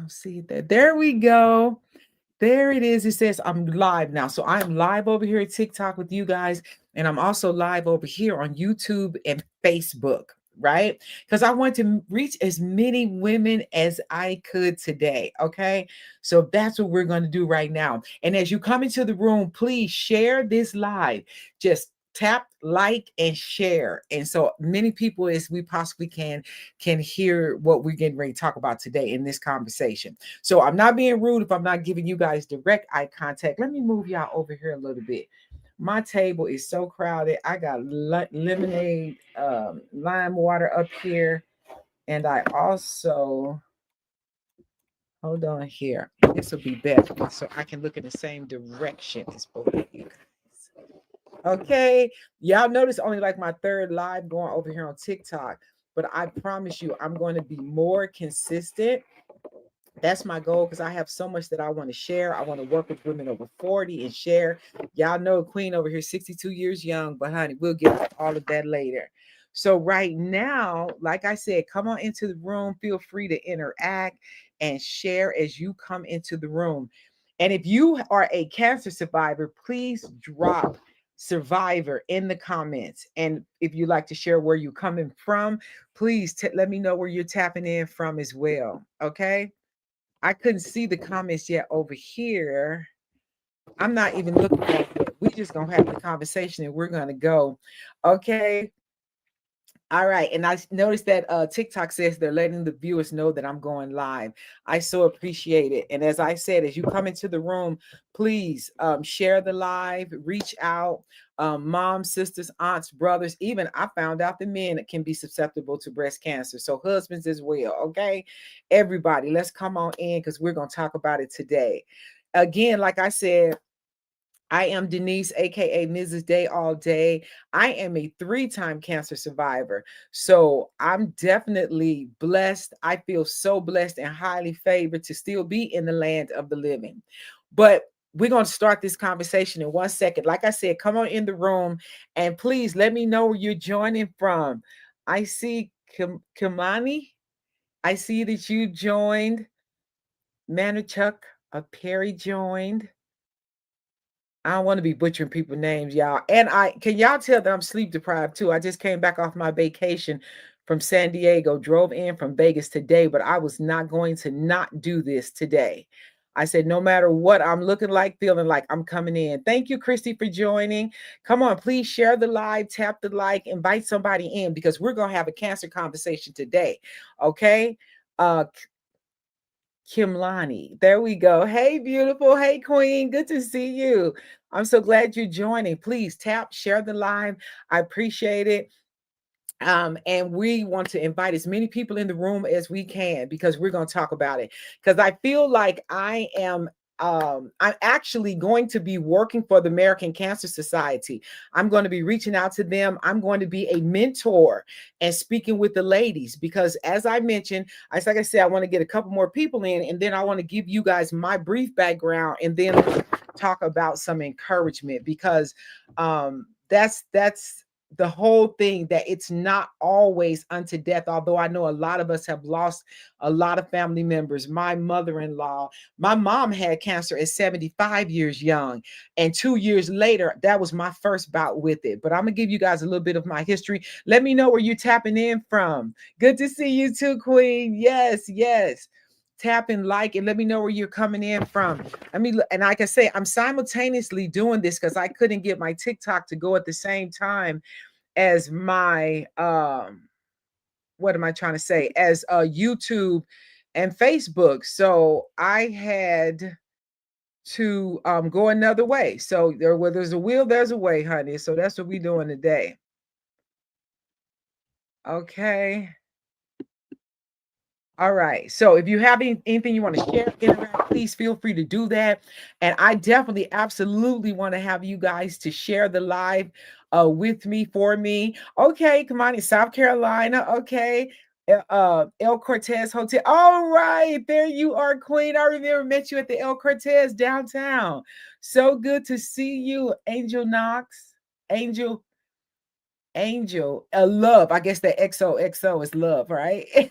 don't see it there. There we go. There it is. It says I'm live now. So I'm live over here at TikTok with you guys. And I'm also live over here on YouTube and Facebook, right? Because I want to reach as many women as I could today. Okay. So that's what we're going to do right now. And as you come into the room, please share this live. Just tap like and share, and so many people as we possibly can hear what we're getting ready to talk about today in this conversation. So I'm not being rude if I'm not giving you guys direct eye contact. Let me move y'all over here a little bit. My table is so crowded. I got lemonade, lime water up here, and I also hold on here. This will be better so I can look in the same direction as both of you guys. Okay, y'all notice only like my third live going over here on TikTok, but I promise you, I'm going to be more consistent. That's my goal because I have so much that I want to share. I want to work with women over 40 and share. Y'all know Queen over here, 62 years young, but honey, we'll get to all of that later. So right now, like I said, come on into the room. Feel free to interact and share as you come into the room. And if you are a cancer survivor, please drop survivor in the comments. And if you like to share where you're coming from, please let me know where you're tapping in from as well. Okay. I couldn't see the comments yet over here. I'm not even looking at it. We just gonna have the conversation and we're gonna go. Okay. All right. And I noticed that TikTok says they're letting the viewers know that I'm going live. I so appreciate it. And as I said, as you come into the room, please share the live, reach out. Moms, sisters, aunts, brothers, even I found out the men can be susceptible to breast cancer. So husbands as well. Okay. Everybody, let's come on in because we're going to talk about it today. Again, like I said, I am Denise, aka Mrs. Day All Day. I am a 3-time cancer survivor. So I'm definitely blessed. I feel so blessed and highly favored to still be in the land of the living. But we're going to start this conversation in 1 second. Like I said, come on in the room and please let me know where you're joining from. I see Kimani. I see that you joined. Manuchuk Perry joined. I don't want to be butchering people's names, y'all. And I can y'all tell that I'm sleep deprived too. I just came back off my vacation from San Diego, drove in from Vegas today, but I was not going to not do this today. I said, no matter what I'm looking like, feeling like, I'm coming in. Thank you, Christy, for joining. Come on, please share the live, tap the like, invite somebody in because we're going to have a cancer conversation today. Okay. Kimlani. There we go. Hey, beautiful. Hey, queen. Good to see you. I'm so glad you're joining. Please tap, share the live. I appreciate it. And we want to invite as many people in the room as we can because we're going to talk about it. Because I feel like I'm actually going to be working for the American Cancer Society. I'm going to be reaching out to them. I'm going to be a mentor and speaking with the ladies because, as I mentioned, like I said, I want to get a couple more people in, and then I want to give you guys my brief background, and then talk about some encouragement because that's the whole thing, that it's not always unto death. Although I know a lot of us have lost a lot of family members. My mother-in-law, my mom had cancer at 75 years young, and 2 years later, that was my first bout with it. But I'm gonna give you guys a little bit of my history. Let me know where you're tapping in from. Good to see you too, Queen. Yes, yes. Tap and like and let me know where you're coming in from. I mean, and like I say, I'm simultaneously doing this because I couldn't get my TikTok to go at the same time as my what am I trying to say? As YouTube and Facebook. So I had to go another way. So where there's a will, there's a way, honey. So that's what we're doing today. Okay. All right. So if you have anything you want to share, interact, please feel free to do that. And I definitely, absolutely want to have you guys to share the live with me, for me. Okay, come on in South Carolina. Okay. El Cortez Hotel. All right. There you are, Queen. I remember met you at the El Cortez downtown. So good to see you, Angel Knox. Angel, love. I guess that XOXO is love, right?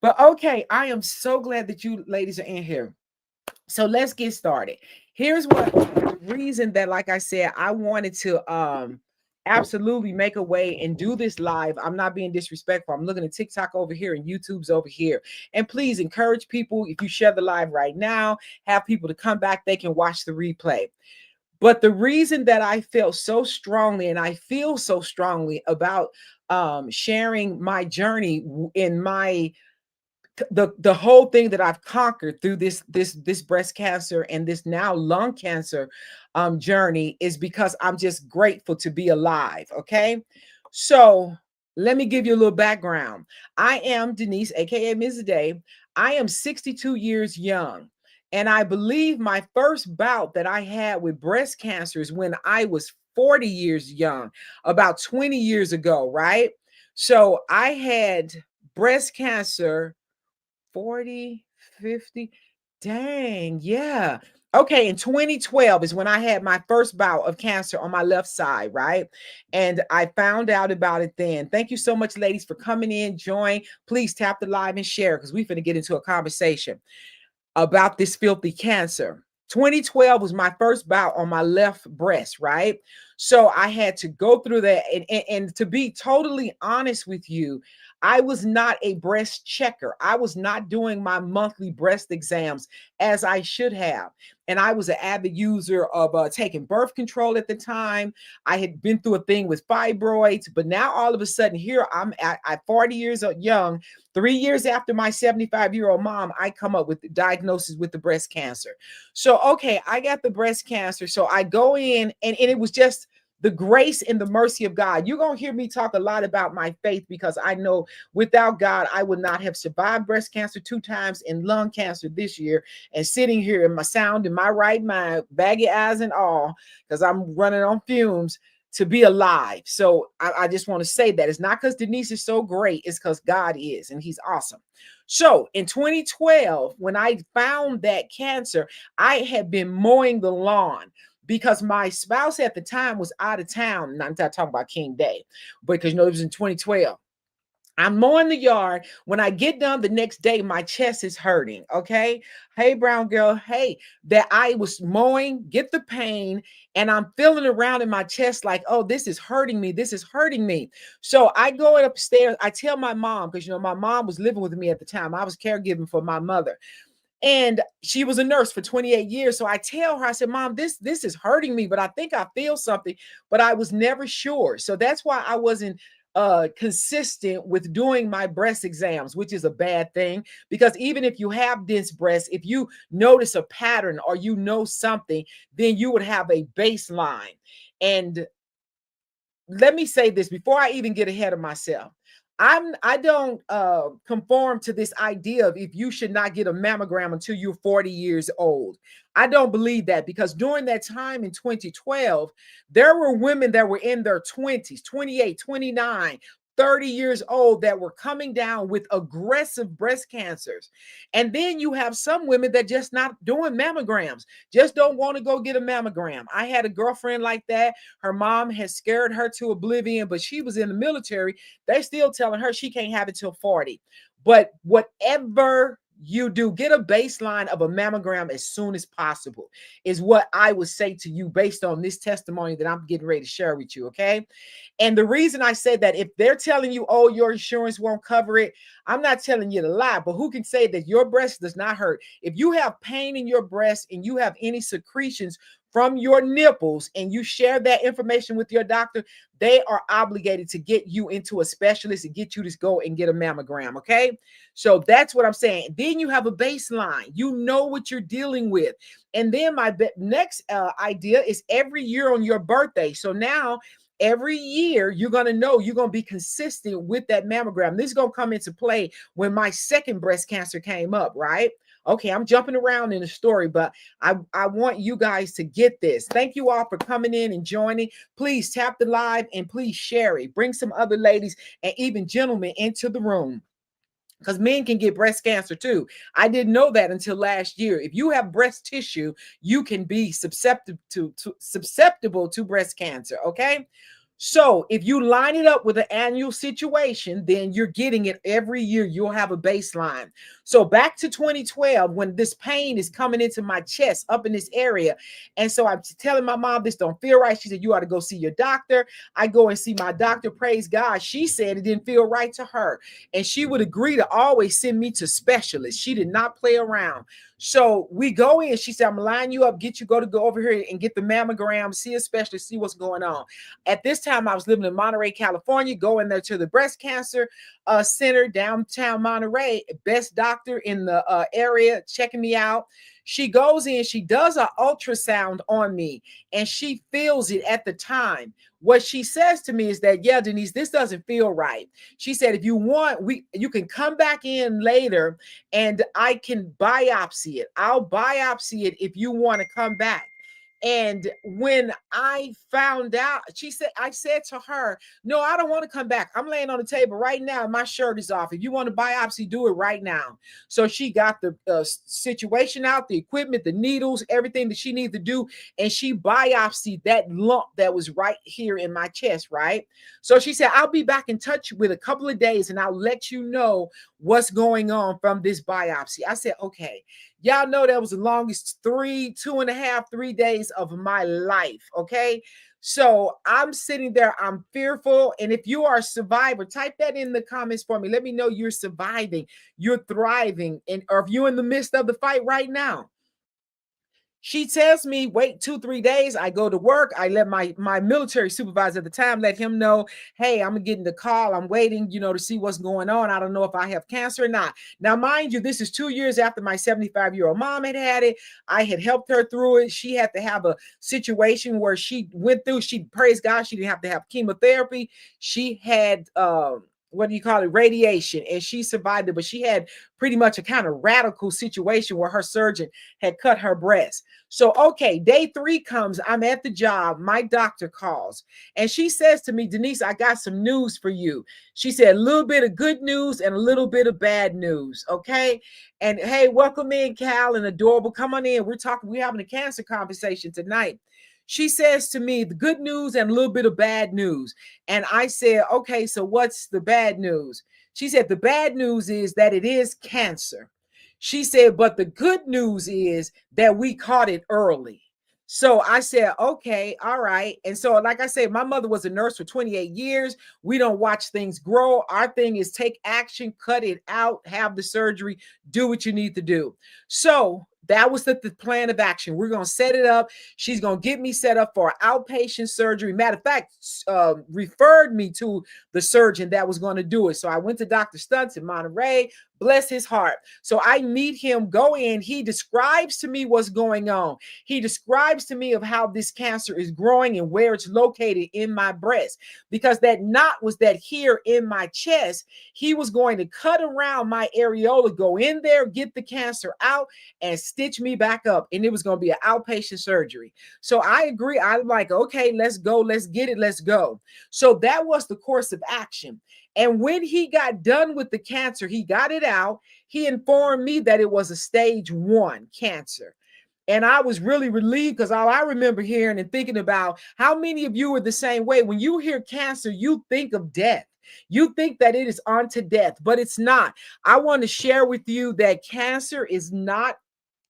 But okay, I am so glad that you ladies are in here. So let's get started. Here's what the reason that, like I said, I wanted to absolutely make a way and do this live. I'm not being disrespectful. I'm looking at TikTok over here and YouTube's over here. And please encourage people, if you share the live right now, have people to come back, they can watch the replay. But the reason that I felt so strongly and I feel so strongly about sharing my journey in my the whole thing that I've conquered through this breast cancer and this now lung cancer journey is because I'm just grateful to be alive. Okay, so let me give you a little background. I am Denise, aka Ms. Day. I am 62 years young. And I believe my first bout that I had with breast cancer is when I was 40 years young, about 20 years ago, right? So I had breast cancer 40, 50. Dang, yeah. Okay, in 2012 is when I had my first bout of cancer on my left side, right? And I found out about it then. Thank you so much, ladies, for coming in. Join. Please tap the live and share because we're going to get into a conversation about this filthy cancer. 2012 was my first bout on my left breast, right? So I had to go through that. And to be totally honest with you, I was not a breast checker. I was not doing my monthly breast exams as I should have. And I was an avid user of taking birth control at the time. I had been through a thing with fibroids, but now all of a sudden here I'm at 40 years young. 3 years after my 75-year-old mom, I come up with the diagnosis with the breast cancer. So, okay, I got the breast cancer. So I go in and it was just the grace and the mercy of God. You're going to hear me talk a lot about my faith because I know without God, I would not have survived breast cancer 2 times and lung cancer this year and sitting here in my sound in my right mind, baggy eyes and all, because I'm running on fumes to be alive. So I just want to say that it's not because Denise is so great, it's because God is, and he's awesome. So in 2012, when I found that cancer, I had been mowing the lawn because my spouse at the time was out of town. I'm not talking about King Day, because you know it was in 2012. I'm mowing the yard. When I get done the next day, my chest is hurting. Okay. Hey, brown girl. Hey, that I was mowing, get the pain, and I'm feeling around in my chest like, oh, this is hurting me. This is hurting me. So I go upstairs. I tell my mom, because, you know, my mom was living with me at the time. I was caregiving for my mother. And she was a nurse for 28 years. So I tell her, I said, Mom, this is hurting me, but I think I feel something, but I was never sure. So that's why I wasn't consistent with doing my breast exams, which is a bad thing, because even if you have dense breasts, if you notice a pattern or you know something, then you would have a baseline. And let me say this before I even get ahead of myself. I don't conform to this idea of if you should not get a mammogram until you're 40 years old. I don't believe that, because during that time in 2012, there were women that were in their 20s, 28, 29, 30 years old that were coming down with aggressive breast cancers. And then you have some women that just not doing mammograms, just don't want to go get a mammogram. I had a girlfriend like that. Her mom has scared her to oblivion, but she was in the military. They're still telling her she can't have it till 40. But whatever you do, get a baseline of a mammogram as soon as possible, is what I would say to you based on this testimony that I'm getting ready to share with you. Okay. And the reason I say that, if they're telling you, oh, your insurance won't cover it, I'm not telling you to lie, but who can say that your breast does not hurt? If you have pain in your breast and you have any secretions from your nipples and you share that information with your doctor, they are obligated to get you into a specialist and get you to go and get a mammogram. Okay. So that's what I'm saying. Then you have a baseline, you know what you're dealing with. And then my next idea is every year on your birthday. So now every year you're going to know, you're going to be consistent with that mammogram. This is going to come into play when my second breast cancer came up, right? Okay, I'm jumping around in the story, but I want you guys to get this. Thank you all for coming in and joining. Please tap the live and please share it. Bring some other ladies and even gentlemen into the room, because men can get breast cancer too. I didn't know that until last year. If you have breast tissue, you can be susceptible to breast cancer. Okay. So if you line it up with an annual situation, then you're getting it every year. You'll have a baseline. So back to 2012, when this pain is coming into my chest up in this area. And so I'm telling my mom, this don't feel right. She said, you ought to go see your doctor. I go and see my doctor. Praise God. She said it didn't feel right to her. And she would agree to always send me to specialists. She did not play around. So we go in. She said, I'm gonna line you up, go over here and get the mammogram, see a specialist, see what's going on. At this time, I was living in Monterey, California, going there to the breast cancer center downtown Monterey, best doctor in the area, checking me out. She goes in, she does an ultrasound on me, and she feels it at the time. What she says to me is that, yeah, Denise, this doesn't feel right. She said, if you want, you can come back in later and I can biopsy it. I'll biopsy it if you want to come back. And when I found out, I said to her, no, I don't want to come back. I'm laying on the table right now. My shirt is off. If you want to biopsy, do it right now. So she got the situation out, the equipment, the needles, everything that she needed to do. And she biopsied that lump that was right here in my chest, right? So she said, I'll be back in touch with a couple of days and I'll let you know what's going on from this biopsy. I said, okay. Y'all know that was the longest 2.5, 3 days of my life. Okay. So I'm sitting there, I'm fearful. And if you are a survivor, type that in the comments for me. Let me know you're surviving, you're thriving, or if you're in the midst of the fight right now. She tells me, wait 2-3 days. I go to work. I let my military supervisor at the time, let him know, hey, I'm getting the call. I'm waiting, to see what's going on. I don't know if I have cancer or not. Now, mind you, this is 2 years after my 75-year-old mom had it. I had helped her through it. She had to have a situation where she went through, praise God, she didn't have to have chemotherapy. She had, what do you call it, radiation, and she survived it, but she had pretty much a kind of radical situation where her surgeon had cut her breast. So, okay, day 3 comes, I'm at the job, my doctor calls, and she says to me, Denise, I got some news for you. She said, a little bit of good news and a little bit of bad news, okay? And hey, welcome in, Cal and Adorable, come on in, we're having a cancer conversation tonight. She says to me, the good news and a little bit of bad news. And I said, okay, so what's the bad news? She said, the bad news is that it is cancer. She said, but the good news is that we caught it early. So I said, okay, all right. And so, like I said, my mother was a nurse for 28 years. We don't watch things grow. Our thing is take action, cut it out, have the surgery, do what you need to do. So that was the plan of action. We're going to set it up. She's going to get me set up for outpatient surgery. Matter of fact, referred me to the surgeon that was going to do it. So I went to Dr. Stunts in Monterey. Bless his heart. So I meet him, go in. He describes to me what's going on. He describes to me of how this cancer is growing and where it's located in my breast. Because that knot was that here in my chest. He was going to cut around my areola, go in there, get the cancer out, and stitch me back up. And it was going to be an outpatient surgery. So I agree. I'm like, okay, let's go. Let's get it. Let's go. So that was the course of action. And when he got done with the cancer, he got it out. He informed me that it was a stage 1 cancer. And I was really relieved because all I remember hearing and thinking about, how many of you are the same way? When you hear cancer, you think of death. You think that it is unto death, but it's not. I want to share with you that cancer is not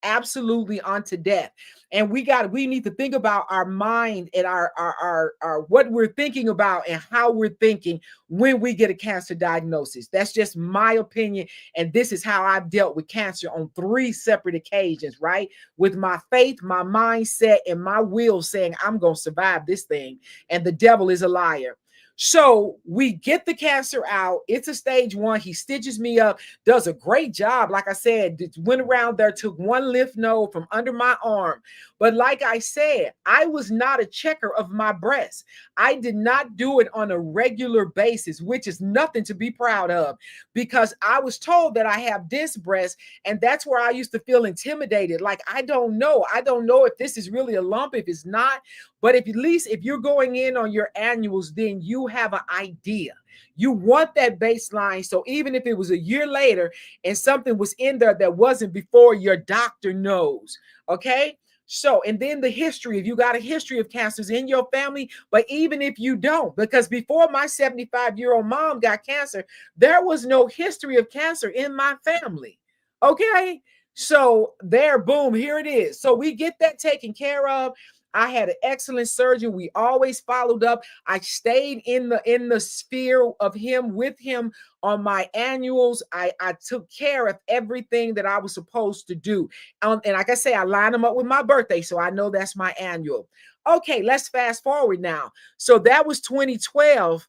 absolutely unto death. And we need to think about our mind and our what we're thinking about and how we're thinking when we get a cancer diagnosis. That's just my opinion. And this is how I've dealt with cancer on 3 separate occasions, right? With my faith, my mindset, and my will saying, I'm going to survive this thing. And the devil is a liar. So we get the cancer out. It's a stage 1. He stitches me up, does a great job. Like I said, went around there, took 1 lymph node from under my arm. But like I said, I was not a checker of my breast. I did not do it on a regular basis, which is nothing to be proud of, because I was told that I have this breast, and that's where I used to feel intimidated. Like, I don't know if this is really a lump, if it's not. But at least if you're going in on your annuals, then you have an idea. You want that baseline. So even if it was a year later and something was in there that wasn't before, your doctor knows. Okay. So, and then the history, if you got a history of cancers in your family, but even if you don't, because before my 75-year-old mom got cancer, there was no history of cancer in my family. Okay. So there, boom, here it is. So we get that taken care of. I had an excellent surgeon. We always followed up. I stayed in the sphere of him with him on my annuals. I took care of everything that I was supposed to do. And like I say, I line them up with my birthday, so I know that's my annual. Okay, let's fast forward now. So that was 2012.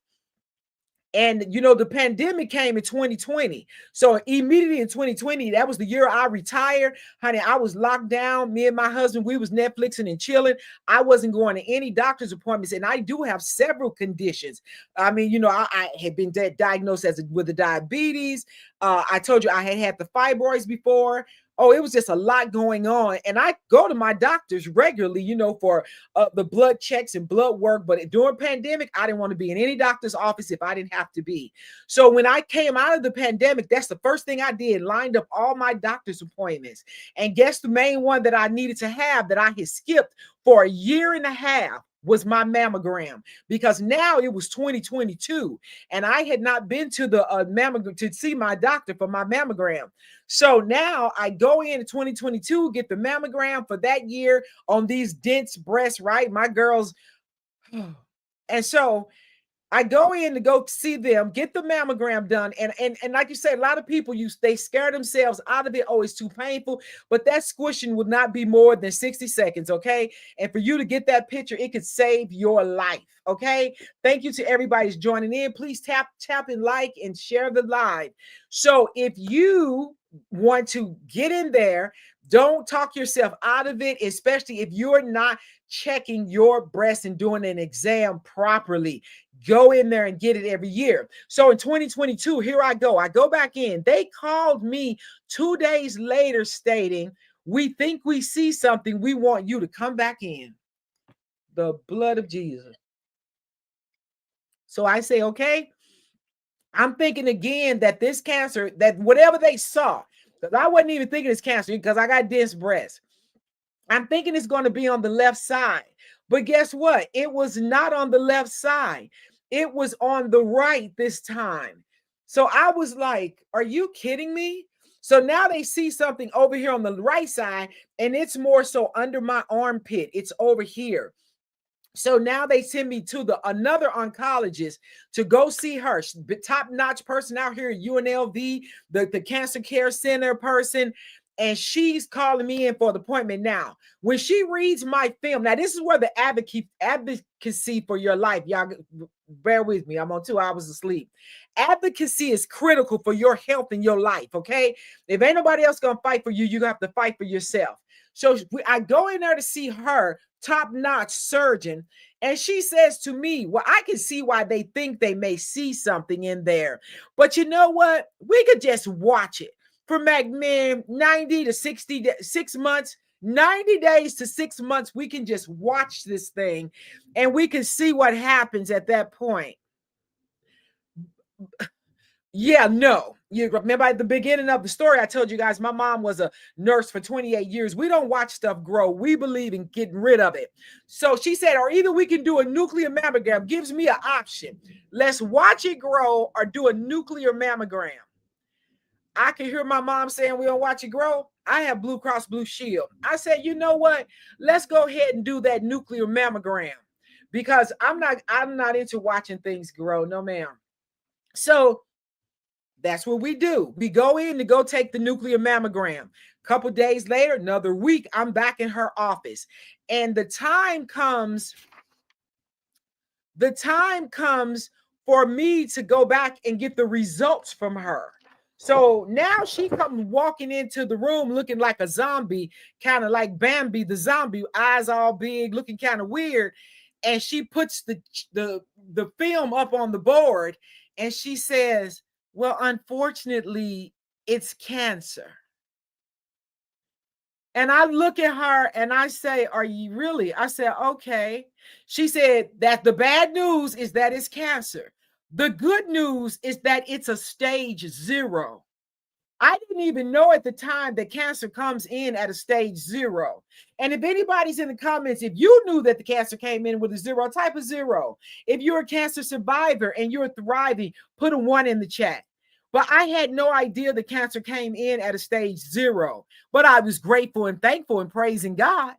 And the pandemic came in 2020. So immediately in 2020, that was the year I retired. Honey, I was locked down. Me and my husband, we was Netflixing and chilling. I wasn't going to any doctor's appointments. And I do have several conditions. I mean, I had been diagnosed with the diabetes. I told you I had the fibroids before. Oh, it was just a lot going on. And I go to my doctors regularly, for the blood checks and blood work. But during pandemic, I didn't want to be in any doctor's office if I didn't have to be. So when I came out of the pandemic, that's the first thing I did, lined up all my doctor's appointments. And guess the main one that I needed to have that I had skipped for a year and a half was my mammogram, because now it was 2022 and I had not been to the mammogram to see my doctor for my mammogram. So now I go in 2022, get the mammogram for that year on these dense breasts, right? My girls. And so I go in to go see them, get the mammogram done. And like you said, a lot of people they scare themselves out of it. Oh, it's too painful. But that squishing would not be more than 60 seconds. Okay. And for you to get that picture, it could save your life. Okay. Thank you to everybody who's joining in. Please tap and like and share the live. So if you want to get in there, don't talk yourself out of it, especially if you're not checking your breast and doing an exam properly. Go in there and get it every year. So in 2022, here I go. I go back in. They called me 2 days later stating, "We think we see something. We want you to come back in." The blood of Jesus. So I say, okay. I'm thinking again that this cancer, that whatever they saw, because I wasn't even thinking it's cancer because I got dense breasts. I'm thinking it's going to be on the left side. But guess what? It was not on the left side. It was on the right this time. So I was like, are you kidding me? So now they see something over here on the right side, and it's more so under my armpit. It's over here. So now they send me to another oncologist to go see her. Top-notch person out here at UNLV, the cancer care center person. And she's calling me in for the appointment now. When she reads my film, now this is where the advocacy for your life, y'all bear with me. I'm on 2 hours of sleep. Advocacy is critical for your health and your life, okay? If ain't nobody else gonna fight for you, you have to fight for yourself. So I go in there to see her top-notch surgeon, and she says to me, well, I can see why they think they may see something in there, but you know what, we could just watch it for 90 to 6 months, 90 days to 6 months. We can just watch this thing and we can see what happens at that point. Yeah, no. You remember at the beginning of the story, I told you guys my mom was a nurse for 28 years. We don't watch stuff grow. We believe in getting rid of it. So she said, or either we can do a nuclear mammogram, gives me an option. Let's watch it grow or do a nuclear mammogram. I can hear my mom saying we don't watch it grow. I have Blue Cross Blue Shield. I said, you know what? Let's go ahead and do that nuclear mammogram, because I'm not into watching things grow. No, ma'am. So that's what we do. We go in to go take the nuclear mammogram. A couple days later, another week, I'm back in her office. And the time comes for me to go back and get the results from her. So now she comes walking into the room looking like a zombie, kind of like Bambi the zombie, eyes all big, looking kind of weird. And she puts the film up on the board and she says, well, unfortunately, it's cancer. And I look at her and I say, are you really? I said, okay. She said that the bad news is that it's cancer. The good news is that it's a stage 0. I didn't even know at the time that cancer comes in at a stage 0. And if anybody's in the comments, if you knew that the cancer came in with a 0, type a 0. If you're a cancer survivor and you're thriving, put a 1 in the chat. But I had no idea the cancer came in at a stage 0. But I was grateful and thankful and praising God.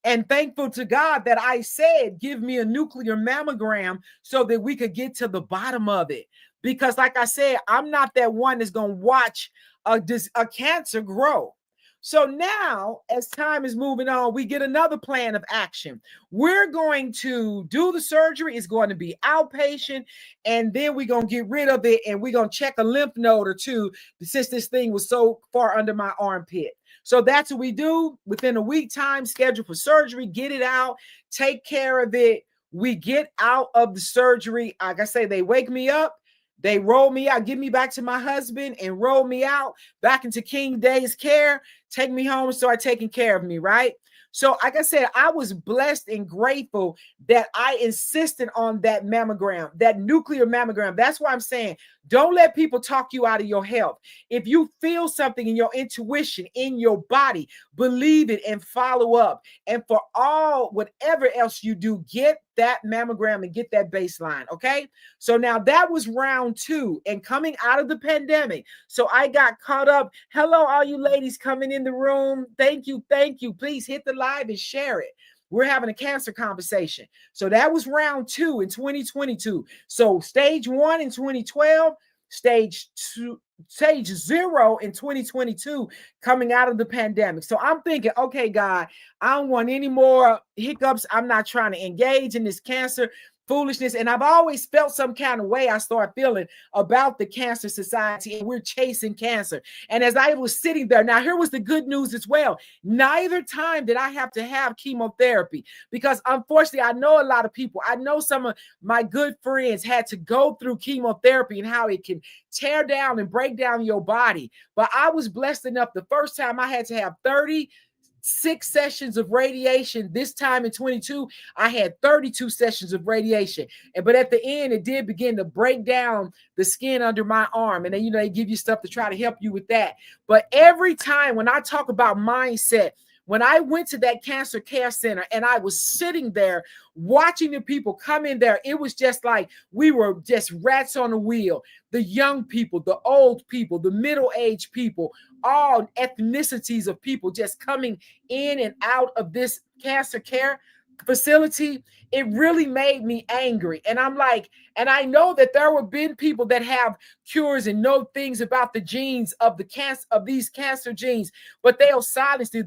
And thankful to God that I said, give me a nuclear mammogram so that we could get to the bottom of it. Because like I said, I'm not that one that's going to watch a cancer grow. So now, as time is moving on, we get another plan of action. We're going to do the surgery. It's going to be outpatient. And then we're going to get rid of it. And we're going to check a lymph node or two since this thing was so far under my armpit. So that's what we do. Within a week time, schedule for surgery, get it out, take care of it. We get out of the surgery. Like I say, they wake me up. They roll me out, give me back to my husband and roll me out back into King Day's care, take me home and start taking care of me, right? So like I said, I was blessed and grateful that I insisted on that mammogram, that nuclear mammogram. That's why I'm saying, don't let people talk you out of your health. If you feel something in your intuition, in your body, believe it and follow up. And for all, whatever else you do, get that mammogram and get that baseline, okay? So now that was round 2 and coming out of the pandemic. So I got caught up. Hello, all you ladies coming in the room. Thank you, thank you. Please hit the live and share it. We're having a cancer conversation. So that was round 2 in 2022. So stage 1 in 2012, stage 0 in 2022, coming out of the pandemic. So I'm thinking, okay, God, I don't want any more hiccups. I'm not trying to engage in this cancer foolishness. And I've always felt some kind of way I start feeling about the Cancer Society, and we're chasing cancer. And as I was sitting there, now here was the good news as well. Neither time did I have to have chemotherapy, because unfortunately, I know a lot of people, I know some of my good friends had to go through chemotherapy and how it can tear down and break down your body. But I was blessed enough. The first time I had to have 36 sessions of radiation. This time in 22, I had 32 sessions of radiation. But at the end, it did begin to break down the skin under my arm. And then, they give you stuff to try to help you with that. But every time when I talk about mindset, when I went to that cancer care center and I was sitting there watching the people come in there, it was just like we were just rats on a wheel. The young people, the old people, the middle-aged people, all ethnicities of people just coming in and out of this cancer care facility. It really made me angry. And I'm like, and I know that there have been people that have cures and know things about the genes of the cancer, of these cancer genes, but they'll silence you.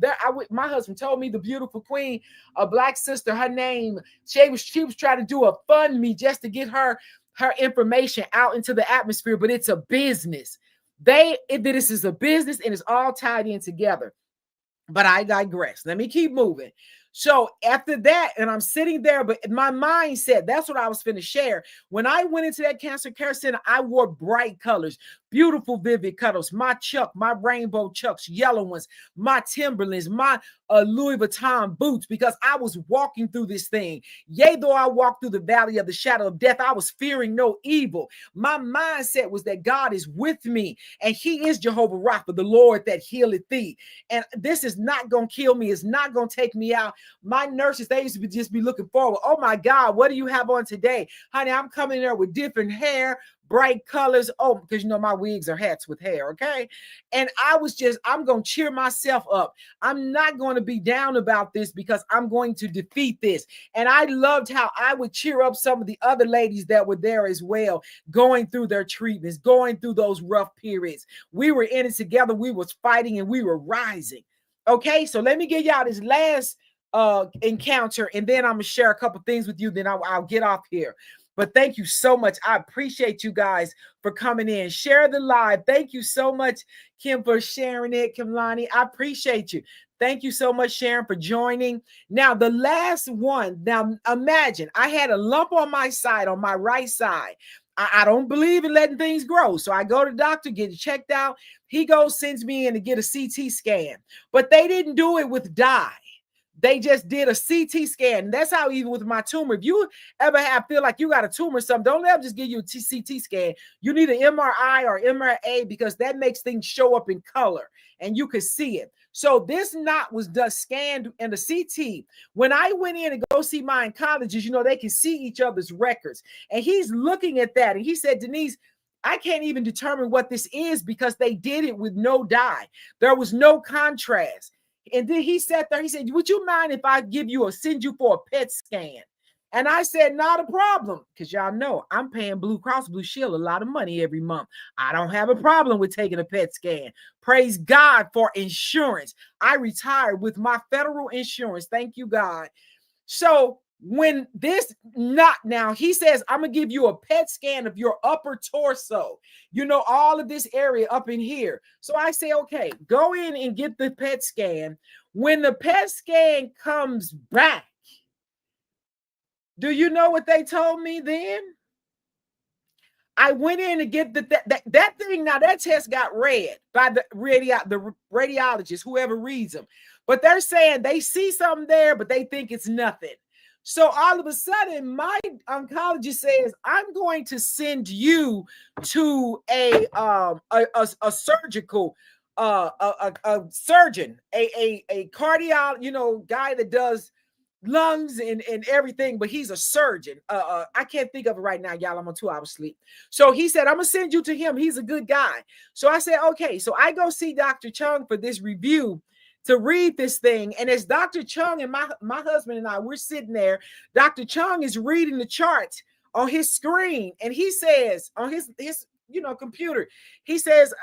My husband told me, the beautiful queen, a black sister, her name, she was trying to do a fund me just to get her information out into the atmosphere, but it's a business. This is a business and it's all tied in together. But I digress. Let me keep moving. So after that, and I'm sitting there, but my mindset, that's what I was finna share. When I went into that cancer care center, I wore bright colors, beautiful, vivid colors. My Chuck, my rainbow Chucks, yellow ones, my Timberlands, my Louis Vuitton boots, because I was walking through this thing. Yea, though I walked through the valley of the shadow of death, I was fearing no evil. My mindset was that God is with me, and he is Jehovah Rapha, the Lord that healeth thee. And this is not going to kill me. It's not going to take me out. My nurses, they used to just be looking forward. Oh my God, what do you have on today? Honey, I'm coming there with different hair, bright colors. Oh, because my wigs are hats with hair, okay? And I'm going to cheer myself up. I'm not going to be down about this, because I'm going to defeat this. And I loved how I would cheer up some of the other ladies that were there as well, going through their treatments, going through those rough periods. We were in it together. We was fighting and we were rising. Okay, so let me give y'all this last encounter, and then I'm gonna share a couple things with you, then I'll get off here. But thank you so much. I appreciate you guys for coming in. Share the live. Thank you so much, Kim, for sharing it. Kimlani, I appreciate you. Thank you so much, Sharon, for joining. Now, the last one. Now, imagine I had a lump on my side, on my right side. I don't believe in letting things grow. So I go to the doctor, get it checked out. He sends me in to get a CT scan. But they didn't do it with dye. They just did a CT scan. That's how, even with my tumor, if you ever feel like you got a tumor or something, don't let them just give you a CT scan. You need an MRI or MRA, because that makes things show up in color and you can see it. So this knot was just scanned in the CT. When I went in to go see my oncologist, they can see each other's records. And he's looking at that. And he said, Denise, I can't even determine what this is because they did it with no dye. There was no contrast. And then he sat there, he said, would you mind if I send you for a PET scan? And I said, not a problem, because y'all know I'm paying Blue Cross Blue Shield a lot of money every month. I don't have a problem with taking a PET scan. Praise God for insurance. I retired with my federal insurance. Thank you, God. So when this knot, now he says, I'm going to give you a PET scan of your upper torso, all of this area up in here. So I say, okay, go in and get the PET scan. When the PET scan comes back, do you know what they told me then? I went in to get that thing. Now that test got read by the radiologist, whoever reads them, but they're saying they see something there, but they think it's nothing. So all of a sudden, my oncologist says, I'm going to send you to a surgical, a surgeon, a cardiologist, guy that does lungs and everything, but he's a surgeon. I can't think of it right now, y'all. I'm on 2 hours sleep. So he said, I'm gonna send you to him. He's a good guy. So I said, okay. So I go see Dr. Chung for this review to read this thing. And as Dr. Chung and my husband and I, we're sitting there, Dr. Chung is reading the charts on his screen. And he says on his computer, he says,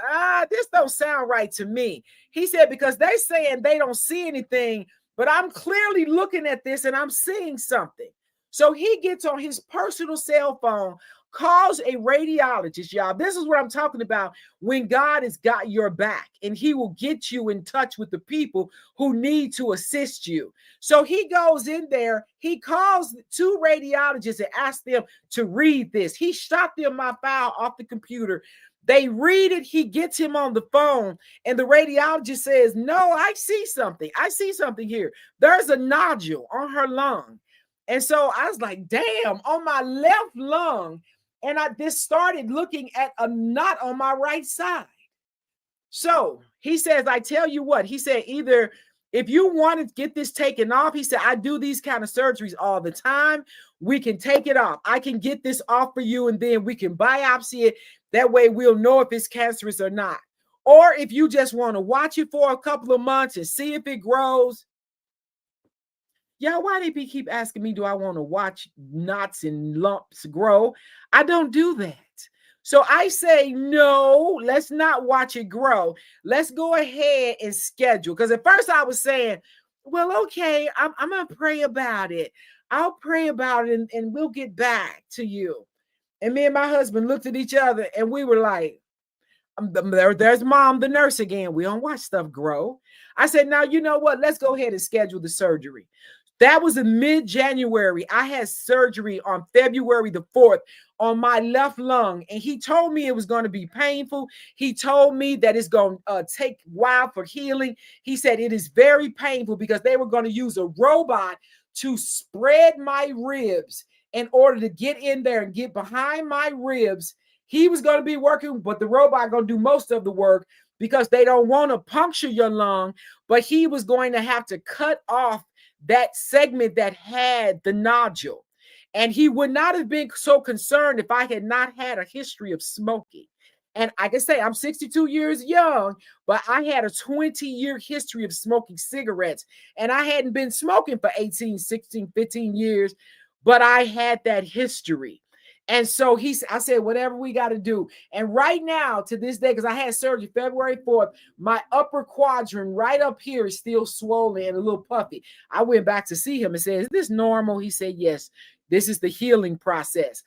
this don't sound right to me. He said, because they saying they don't see anything, but I'm clearly looking at this and I'm seeing something. So he gets on his personal cell phone, calls a radiologist, y'all. This is what I'm talking about, when God has got your back and he will get you in touch with the people who need to assist you. So he goes in there, he calls 2 radiologists and asks them to read this. He shot them my file off the computer. They read it. He gets him on the phone, and the radiologist says, no, I see something. I see something here. There's a nodule on her lung. And so I was like, damn, on my left lung. And I just started looking at a knot on my right side. So he says, I tell you what, he said, either if you want to get this taken off, he said, I do these kind of surgeries all the time. We can take it off. I can get this off for you, and then we can biopsy it. That way we'll know if it's cancerous or not. Or if you just want to watch it for a couple of months and see if it grows. Yeah, why do people keep asking me, do I want to watch knots and lumps grow? I don't do that. So I say, no, let's not watch it grow. Let's go ahead and schedule. Because at first I was saying, well, okay, I'm going to pray about it. I'll pray about it and we'll get back to you. And me and my husband looked at each other and we were like, there's mom, the nurse again. We don't watch stuff grow. I said, now, you know what? Let's go ahead and schedule the surgery. That was in mid-January. I had surgery on February the 4th on my left lung. And he told me it was going to be painful. He told me that it's going to take a while for healing. He said it is very painful because they were going to use a robot to spread my ribs in order to get in there and get behind my ribs. He was going to be working, but the robot going to do most of the work because they don't want to puncture your lung. But he was going to have to cut off that segment that had the nodule. And he would not have been so concerned if I had not had a history of smoking. And I can say I'm 62 years young, but I had a 20-year history of smoking cigarettes. And I hadn't been smoking for 18, 16, 15 years, but I had that history. And so I said, whatever we got to do. And right now, to this day, because I had surgery February 4th, my upper quadrant right up here is still swollen and a little puffy. I went back to see him and said, is this normal? He said, yes, this is the healing process.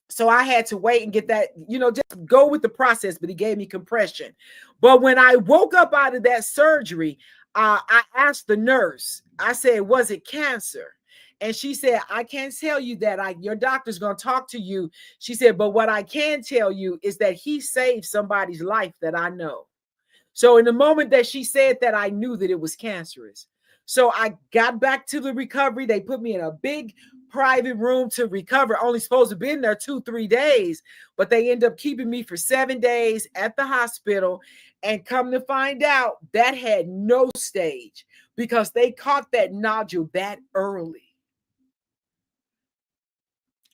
So I had to wait and get that, just go with the process, but he gave me compression. But when I woke up out of that surgery, I asked the nurse, I said, was it cancer? And she said, I can't tell you that. Your doctor's going to talk to you. She said, but what I can tell you is that he saved somebody's life that I know. So in the moment that she said that, I knew that it was cancerous. So I got back to the recovery. They put me in a big private room to recover. Only supposed to be in there 2-3 days, but they end up keeping me for 7 days at the hospital. And come to find out, that had no stage because they caught that nodule that early.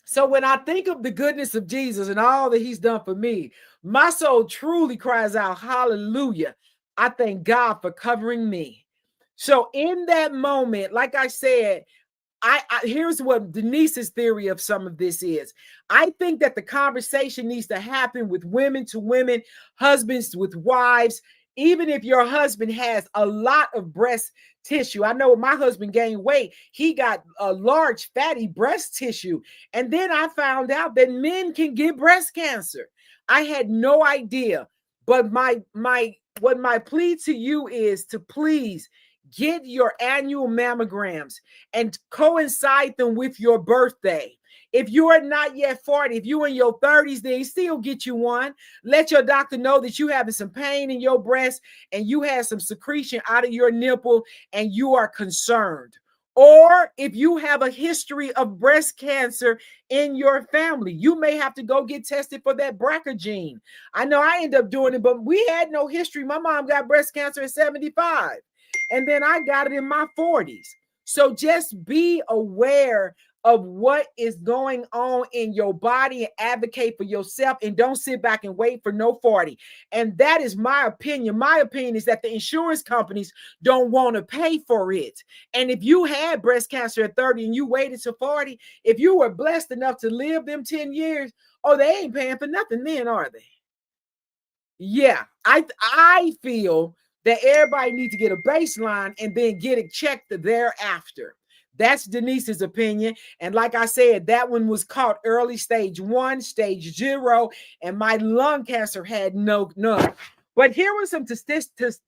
So when I think of the goodness of Jesus and all that he's done for me, my soul truly cries out, hallelujah. I thank God for covering me. So in that moment, like I said, I here's what Denise's theory of some of this is. I think that the conversation needs to happen with women to women, husbands with wives. Even if your husband has a lot of breast tissue, I know my husband gained weight. He got a large fatty breast tissue, and then I found out that men can get breast cancer. I had no idea. But my plea to you is to please get your annual mammograms and coincide them with your birthday. If you are not yet 40, if you're in your 30s, then still get you one. Let your doctor know that you're having some pain in your breast and you had some secretion out of your nipple and you are concerned. Or if you have a history of breast cancer in your family, you may have to go get tested for that BRCA gene. I know I ended up doing it, but we had no history. My mom got breast cancer at 75. And then I got it in my 40s. So just be aware of what is going on in your body and advocate for yourself, and don't sit back and wait for no 40. And that is my opinion. My opinion is that the insurance companies don't want to pay for it. And if you had breast cancer at 30 and you waited to 40, if you were blessed enough to live them 10 years, oh, they ain't paying for nothing then, are they? Yeah, I feel that everybody needs to get a baseline and then get it checked thereafter. That's Denise's opinion. And like I said, that one was caught early, stage 1, stage 0, and my lung cancer had none. But here were some statistics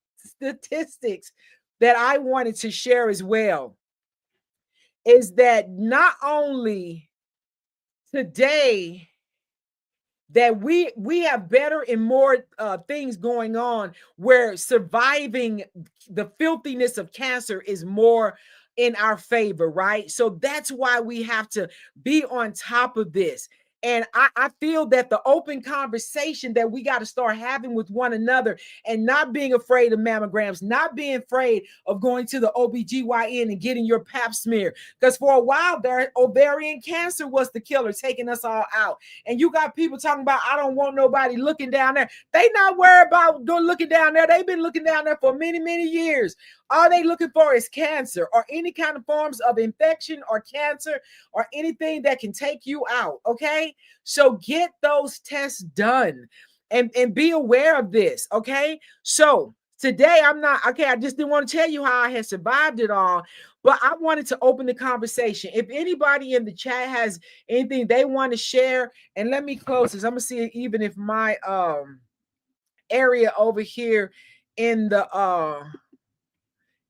that I wanted to share as well. Is that not only today that we have better and more things going on where surviving the filthiness of cancer is more in our favor, right? So that's why we have to be on top of this. And I feel that the open conversation that we got to start having with one another and not being afraid of mammograms, not being afraid of going to the OBGYN and getting your pap smear. Because for a while there, ovarian cancer was the killer, taking us all out. And you got people talking about, I don't want nobody looking down there. They not worried about looking down there. They've been looking down there for many, many years. All they looking for is cancer or any kind of forms of infection or cancer or anything that can take you out. Okay. So get those tests done and be aware of this. Okay. So today I just didn't want to tell you how I had survived it all, but I wanted to open the conversation. If anybody in the chat has anything they want to share, and let me close this. I'm going to see even if my area over here in the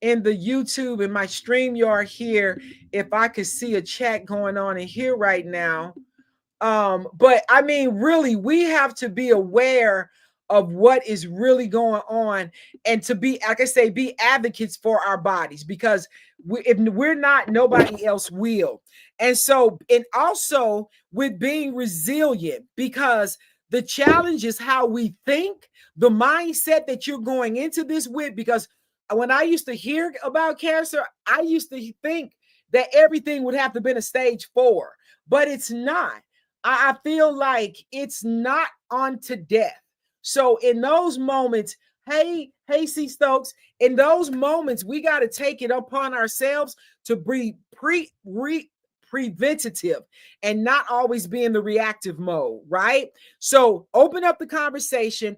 YouTube and my StreamYard here, if I could see a chat going on in here right now. But I mean, really, we have to be aware of what is really going on and to be, like I say, be advocates for our bodies, because if we're not, nobody else will. And so, and also with being resilient, because the challenge is how we think, the mindset that you're going into this with, because when I used to hear about cancer, I used to think that everything would have to be a stage 4, but it's not. I feel like it's not unto death. So in those moments, hey, C. Stokes, in those moments, we got to take it upon ourselves to be preventative and not always be in the reactive mode, right? So open up the conversation.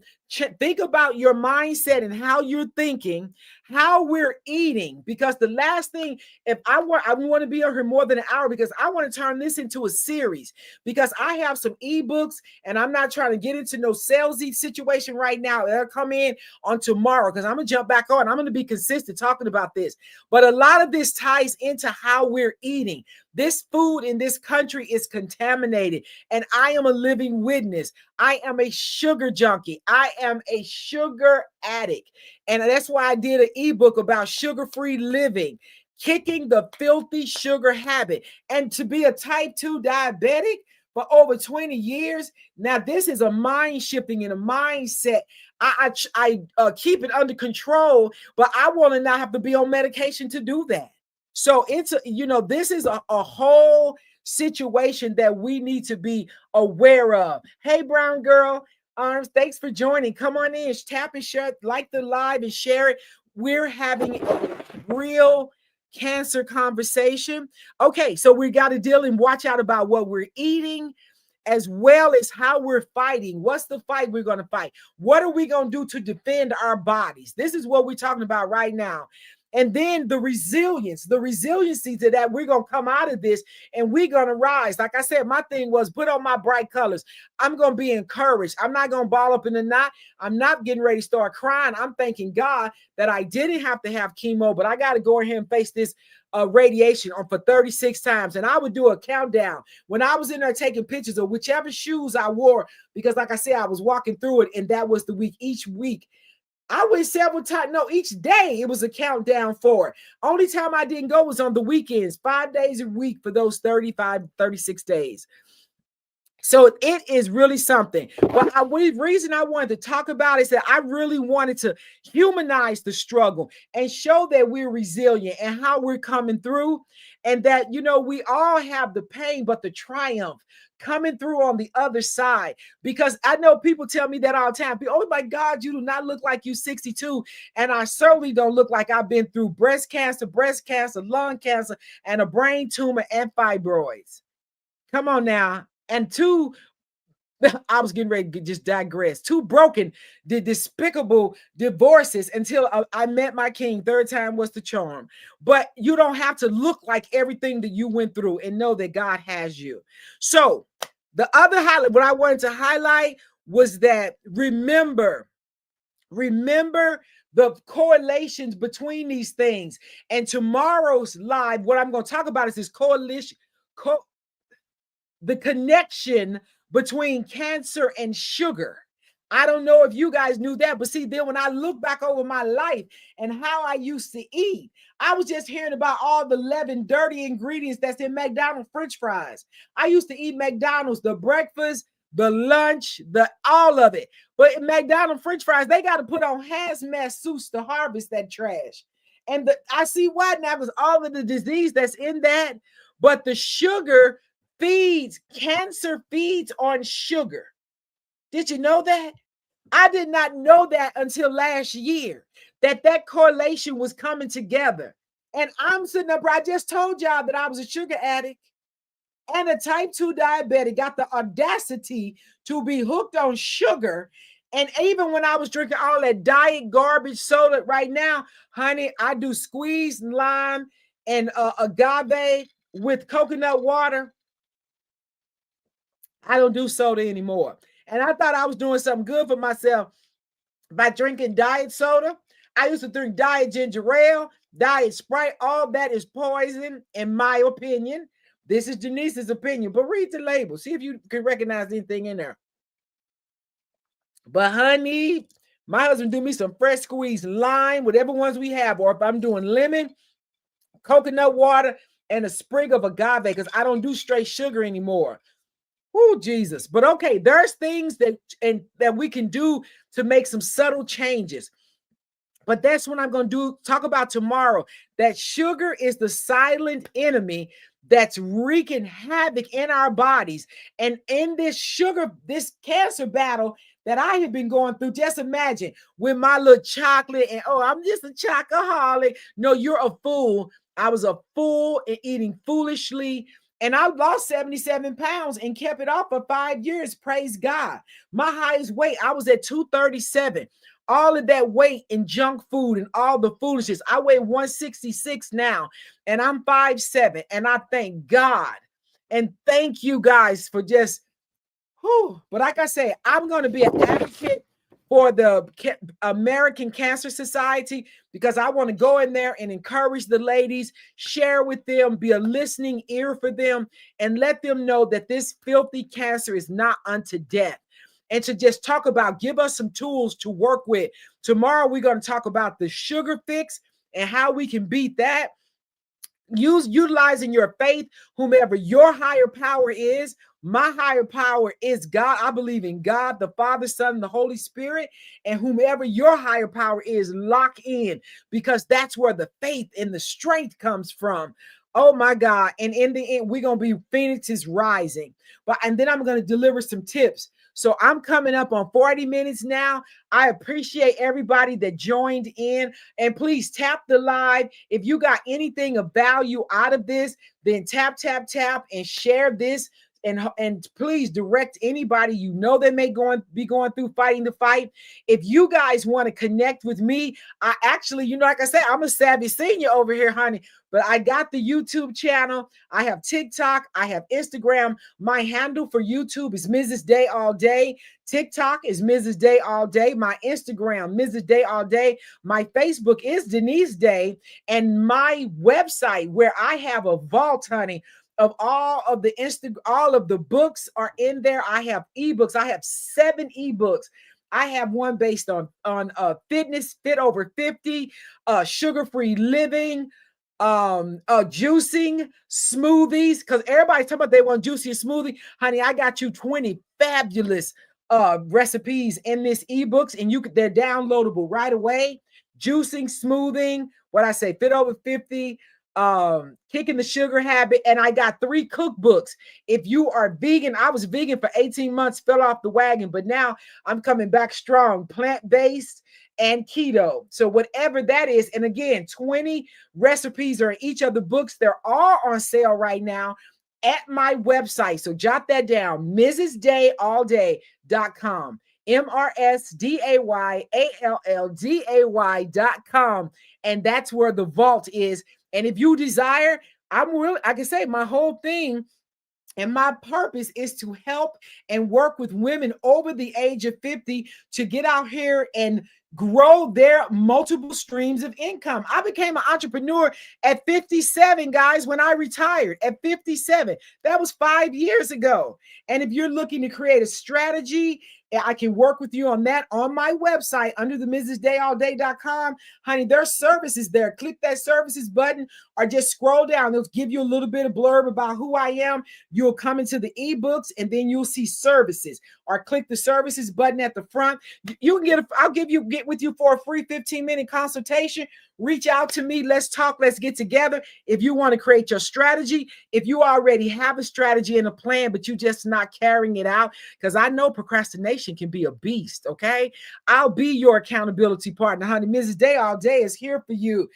Think about your mindset and how you're thinking, how we're eating, because the last thing, if I want to be on here more than an hour, because I want to turn this into a series, because I have some ebooks and I'm not trying to get into no salesy situation right now. They'll come in on tomorrow because I'm going to jump back on. I'm going to be consistent talking about this. But a lot of this ties into how we're eating. This food in this country is contaminated, and I am a living witness. I am a sugar junkie. I am a sugar addict. And that's why I did an ebook about sugar-free living, kicking the filthy sugar habit. And to be a type 2 diabetic for over 20 years, now this is a mind shifting and a mindset. I keep it under control, but I want to not have to be on medication to do that. So it's this is a whole situation that we need to be aware of. Hey, brown girl, Arms, thanks for joining. Come on in, tap and share, like the live and share it. We're having a real cancer conversation. Okay, so we got to deal and watch out about what we're eating, as well as how we're fighting. What's the fight we're going to fight? What are we going to do to defend our bodies? This is what we're talking about right now. And then the resiliency to that, we're going to come out of this and we're going to rise. Like I said, my thing was put on my bright colors. I'm going to be encouraged. I'm not going to ball up in the knot. I'm not getting ready to start crying. I'm thanking God that I didn't have to have chemo, but I got to go ahead and face this radiation on for 36 times. And I would do a countdown when I was in there taking pictures of whichever shoes I wore, because like I said, I was walking through it and that was the week. Each week I went several times. No, each day it was a countdown for it. Only time I didn't go was on the weekends, 5 days a week for those 36 days. So it is really something. But the reason I wanted to talk about is that I really wanted to humanize the struggle and show that we're resilient and how we're coming through, and that, we all have the pain, but the triumph coming through on the other side. Because I know people tell me that all the time. Oh my God, you do not look like you 62. And I certainly don't look like I've been through breast cancer, lung cancer, and a brain tumor and fibroids. Come on now. And two, I was getting ready to just digress. 2 broken, despicable divorces until I met my king. 3rd time was the charm. But you don't have to look like everything that you went through, and know that God has you. So the other highlight, what I wanted to highlight was that remember the correlations between these things. And tomorrow's live, what I'm going to talk about is this the connection between cancer and sugar. I don't know if you guys knew that, but see, then when I look back over my life and how I used to eat, I was just hearing about all the 11 dirty ingredients that's in McDonald's French fries. I used to eat McDonald's, the breakfast, the lunch, all of it. But in McDonald's French fries, they got to put on hazmat suits to harvest that trash. And I see why now, because all of the disease that's in that, but the sugar cancer feeds on sugar. Did you know that? I did not know that until last year, that correlation was coming together. And I'm sitting up, I just told y'all that I was a sugar addict and a type 2 diabetic, got the audacity to be hooked on sugar. And even when I was drinking all that diet garbage soda, right now, honey, I do squeezed lime and agave with coconut water. I don't do soda anymore. And I thought I was doing something good for myself by drinking diet soda. I used to drink diet ginger ale, diet Sprite. All that is poison, in my opinion. This is Janice's opinion, but read the label. See if you can recognize anything in there. But honey, my husband do me some fresh squeezed lime, whatever ones we have, or if I'm doing lemon, coconut water, and a sprig of agave, because I don't do straight sugar anymore. Oh, Jesus. But okay, there's things that we can do to make some subtle changes. But that's what I'm going to talk about tomorrow. That sugar is the silent enemy that's wreaking havoc in our bodies. And in this cancer battle that I have been going through, just imagine with my little chocolate and, I'm just a chocoholic. No, you're a fool. I was a fool in eating foolishly. And I lost 77 pounds and kept it off for 5 years. Praise God. My highest weight, I was at 237. All of that weight in junk food and all the foolishness. I weigh 166 now and I'm 5'7". And I thank God. And thank you guys for just, But like I say, I'm going to be an advocate for the American Cancer Society, because I want to go in there and encourage the ladies, share with them, be a listening ear for them, and let them know that this filthy cancer is not unto death. and to just talk about, give us some tools to work with. Tomorrow, we're going to talk about the sugar fix and how we can beat that. Utilizing your faith, whomever your higher power is. My higher power is God. I believe in God, the Father, Son, and the Holy Spirit. And whomever your higher power is, lock in, because that's where the faith and the strength comes from. Oh my God. And in the end, we're going to be phoenixes rising. And then I'm going to deliver some tips. So I'm coming up on 40 minutes now. I appreciate everybody that joined in. And please tap the live. If you got anything of value out of this, then tap, tap, tap, and share this. And please direct anybody you know that may be going through fighting the fight. If you guys want to connect with me, I actually, like I said, I'm a savvy senior over here, honey. But I got the YouTube channel. I have TikTok. I have Instagram. My handle for YouTube is Mrs. Day All Day. TikTok is Mrs. Day All Day. My Instagram, Mrs. Day All Day. My Facebook is Denise Day. And my website, where I have a vault, honey, of all of the books are in there. I have ebooks. I have 7 ebooks. I have one based on fitness, fit over 50, sugar-free living, juicing, smoothies, because everybody's talking about they want juicy smoothie. Honey, I got you 20 fabulous recipes in this ebooks, and they're downloadable right away. Juicing, smoothing, what I say, fit over 50, kicking the sugar habit. And I got 3 cookbooks. If you are vegan, I was vegan for 18 months, fell off the wagon, but now I'm coming back strong, plant-based and keto. So whatever that is. And again, 20 recipes are in each of the books. They're all on sale right now at my website. So jot that down, mrsdayallday.com. MRSDAYALLDAY.com. And that's where the vault is. And if you desire, I can say my whole thing and my purpose is to help and work with women over the age of 50 to get out here and grow their multiple streams of income. I became an entrepreneur at 57, guys, when I retired at 57. That was 5 years ago. And if you're looking to create a strategy, I can work with you on that on my website under the mrsdayallday.com. Honey, there's services there. Click that services button or just scroll down. They'll give you a little bit of blurb about who I am. You'll come into the ebooks and then you'll see services, or click the services button at the front. You can I'll get with you for a free 15-minute consultation. Reach out to me. Let's talk. Let's get together. If you want to create your strategy, if you already have a strategy and a plan, but you're just not carrying it out, because I know procrastination can be a beast. Okay. I'll be your accountability partner, honey. Mrs. Day All Day is here for you.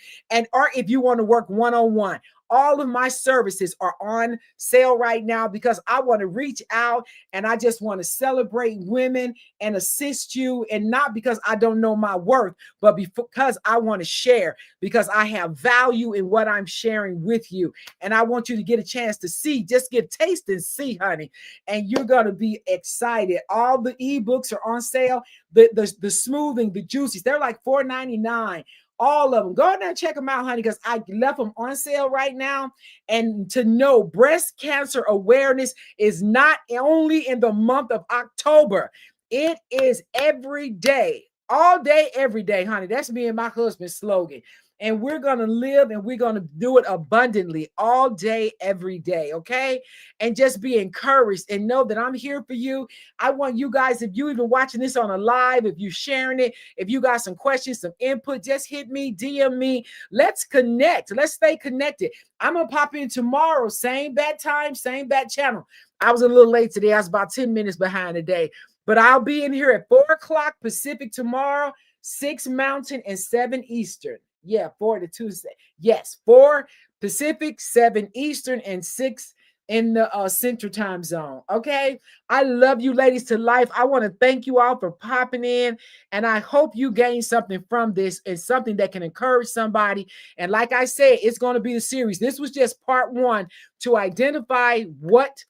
Or if you want to work one-on-one, all of my services are on sale right now because I want to reach out and I just want to celebrate women and assist you. And not because I don't know my worth, but because I want to share, because I have value in what I'm sharing with you. And I want you to get a chance to see, just get a taste and see, honey. And you're going to be excited. All the ebooks are on sale. The smoothing, the juices, they're like $4.99. All of them. Go in there and check them out, honey, because I left them on sale right now. And to know, breast cancer awareness is not only in the month of October. It is every day, all day, every day, honey. That's me and my husband's slogan. And we're going to live and we're going to do it abundantly all day, every day. Okay. And just be encouraged and know that I'm here for you. I want you guys, if you even watching this on a live, if you're sharing it, if you got some questions, some input, just hit me, DM me. Let's connect. Let's stay connected. I'm going to pop in tomorrow. Same bad time, same bad channel. I was a little late today. I was about 10 minutes behind today, but I'll be in here at 4 o'clock Pacific tomorrow, 6 Mountain and 7 Eastern. Yeah, 4 to Tuesday. Yes, 4 Pacific, 7 Eastern, and 6 in the Central Time Zone. Okay. I love you ladies to life. I want to thank you all for popping in. And I hope you gain something from this and something that can encourage somebody. And like I said, it's going to be a series. This was just part 1 to identify what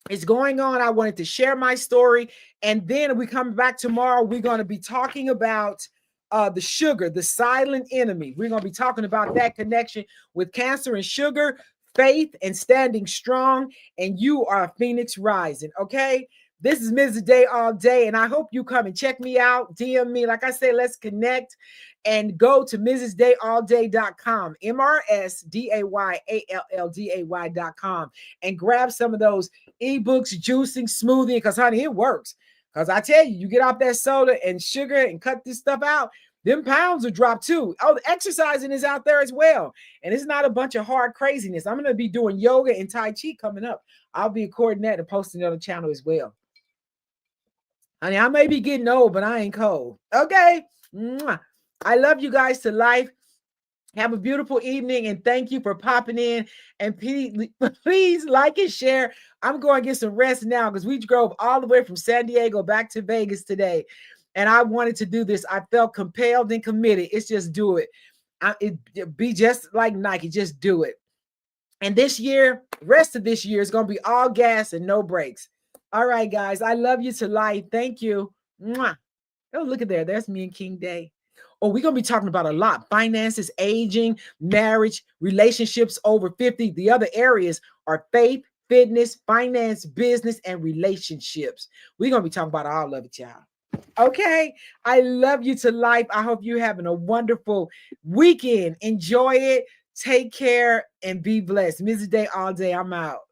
is going on. I wanted to share my story. And then we come back tomorrow. We're going to be talking about the sugar, the silent enemy. We're going to be talking about that connection with cancer and sugar, faith and standing strong. And you are a phoenix rising. Okay. This is Mrs. Day All Day, and I hope you come and check me out. DM me. Like I say, let's connect and go to mrsdayallday.com, mrsdayallday.com, and grab some of those ebooks, juicing, smoothing, because, honey, it works. Because I tell you, you get off that soda and sugar and cut this stuff out, them pounds will drop too. Oh, the exercising is out there as well. And it's not a bunch of hard craziness. I'm going to be doing yoga and Tai Chi coming up. I'll be recording that and posting it on the channel as well. Honey, I may be getting old, but I ain't cold. Okay. Mwah. I love you guys to life. Have a beautiful evening, and thank you for popping in. And please like and share. I'm going to get some rest now because we drove all the way from San Diego back to Vegas today, and I wanted to do this. I felt compelled and committed. It's just do it. It be just like Nike. Just do it. And this year, rest of this year is going to be all gas and no brakes. All right, guys. I love you to life. Thank you. Mwah. Oh, look at there. There's me and King Day. Oh, we're going to be talking about a lot. Finances, aging, marriage, relationships over 50. The other areas are faith, fitness, finance, business, and relationships. We're going to be talking about all of it, y'all. Okay. I love you to life. I hope you're having a wonderful weekend. Enjoy it. Take care and be blessed. Mrs. Day All Day. I'm out.